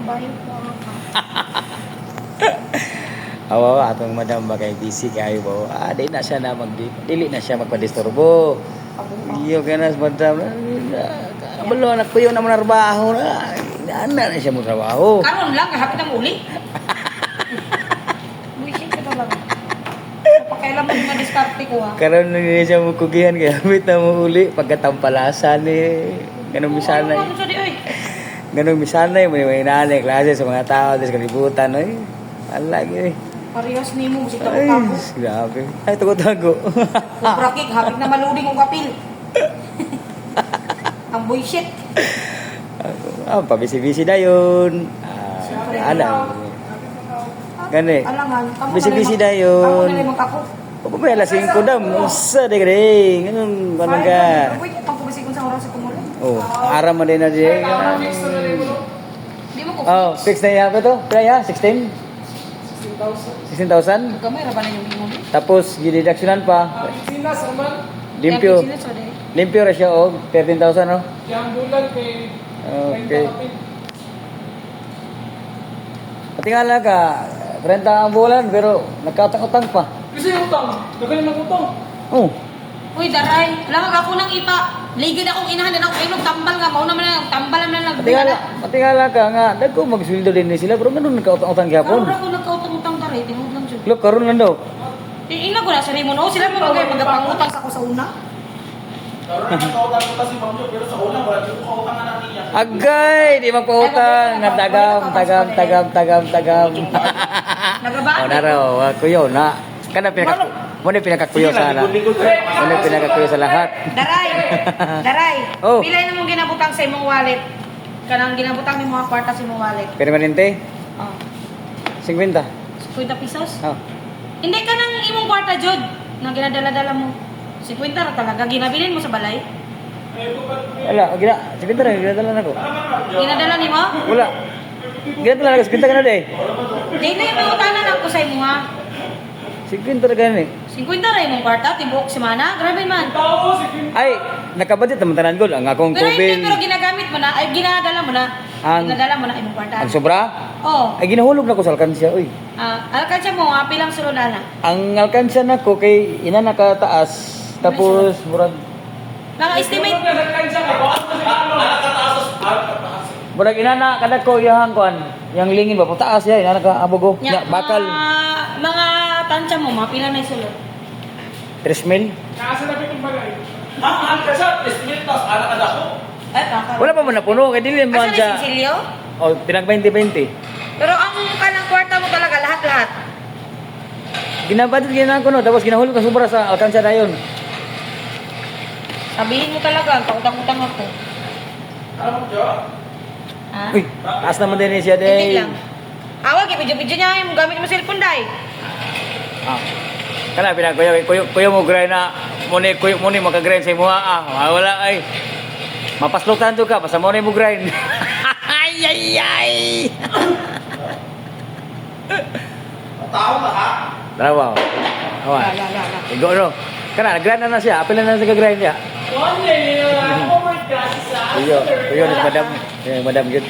bayo ko ka. Awa, atong madam ba kay busy kayo ba? Di na siya na dili na siya magpadisturbo. Iyo kanas madam. Kabalo anak ko yun na manarbaho na. Ana na siya mo trabaho. Karon lang hapit ang uli. Buisit ka lang. Pakailan mo nga diskarte ko ha. Karon na siya mo kugihan kaya hapit na mo uli pagkatampalasan eh. Ganun misanay. Ano sa di oy? Ganun misanay mo may nanay klase sa mga tao des kalibutan oy. Alagi eh. Parehas ni mo si Ay, tago-tago. grabe. Ay, tago-tago. Cobra kick hapit na maluding ang kapil. Ang buisit. Pabisi-bisi na yun. Alam. Gani. Alangan. Bisi-bisi na Kamu yun. na limang kapo. Pagpapay, alas 5 dam. Usa, de gade. Ganun, ganun ka. Uy, ang pubisikon sa oras sa kumuli. Oh, aram mo din na di. Di mo ko. Oh, fix na iya pa to? Kaya, 16? 16,000? Gamay ra ba na yung imo? Tapos, gideductionan pa. Limpyo. Yan, sila, sorry. Limpyo ra siya, oh. 13,000, no? Yang bulan kay Okay. Patingala ka, 30 ang bulan, pero nagkatang-utang pa. Kasi utang, dagaling ng utang. Oh, Uy, daray. Lamang ako nang ipa. Ligid akong inahan na ako. Ayun, tambal nga. Mauna man lang. Tambal naman lang. patingala ka nga, dagko magsuldo din ni sila, pero ganun nagkautang-utang Karon gyapon. ako nagkautang-utang daray. Tingog lang siya. Look, karon lang daw. Ina ko na sa rimon. Oh, sila mo magpangutang sa ako sa una. Karon na nakautang ko kasi Ma'am Jo, pero sa una wala ko kautang na niya. Agay, di magpautang, tagam. Nagabaan. Oh, naraw, kuyo na. Kana pinakakuyo sa na. Ano pinakakuyo sa lahat. Daray. Oh. Pilay na mong ginabutang sa imong wallet. Kanang ginabutang ni mga kwarta sa imong wallet. Permanente, Oh. 50. 50 pesos? Oh. Hindi ka nang imong kwarta, Jod. Na ginadala-dala mo. 50 ra talaga. Ginabilin mo sa balay. Wala, gina, 50 na, ginadala na ko. Ginadala ni mo? Wala. Ginadala na ko, 50 ka na de. Hindi na yung pangutanan ako sa imo ha. 50 na gani. 50 ra imong kwarta, tibok semana. Grabe man. Ay, nakabudget naman tanan ko. Ang akong Pero hindi, tubil. pero ginagamit mo na. Ay, ginadala mo na. Ang- Ginadala mo na imong kwarta. Ang sobra? Oo. Ay, ginahulog na ko sa alkansya, uy. Alkansya mo, pilang sulodana. Ang alkansya na ko kay ina nakataas. Tapos, murag, Mga estimate. murag ina na kada ko iyang kuan. Yang lingin ba pataas ya, ina nakaabog Nya, ya, bakal mga tansya mo, pila na sulod. 3 mil. Kaasa na bitong bagay. Ang kasi estimate tas anak ada ko. Ay, kakal. Wala pa man napuno kay dili mo Asa ni siya. Cecilio? Oh, pinag 20-20. Pero ang kanang kwarta mo talaga, lahat-lahat. Ginabadit gina ko no, tapos ginahulog ka sobra sa alkansya na yon. Sabihin mo talaga, pautang-utang ako. Ano Ma'am Jo? Ha? Uy, taas naman din siya Hindi day. lang. Awag, i-video-video niya yung gamit mo cellphone, day. Ah. Kana kuya mo grind na kuya mo ni maka-grind sa imo wala ay. Mapaslokan to ka basta mo ni mo grind. ay. Tao ba ha? Trabaho. Awa. La. Igo no. Kana grind na siya, apil na sa grind niya. One day, oh my God, sa. Kuyo ni madam, madam gid.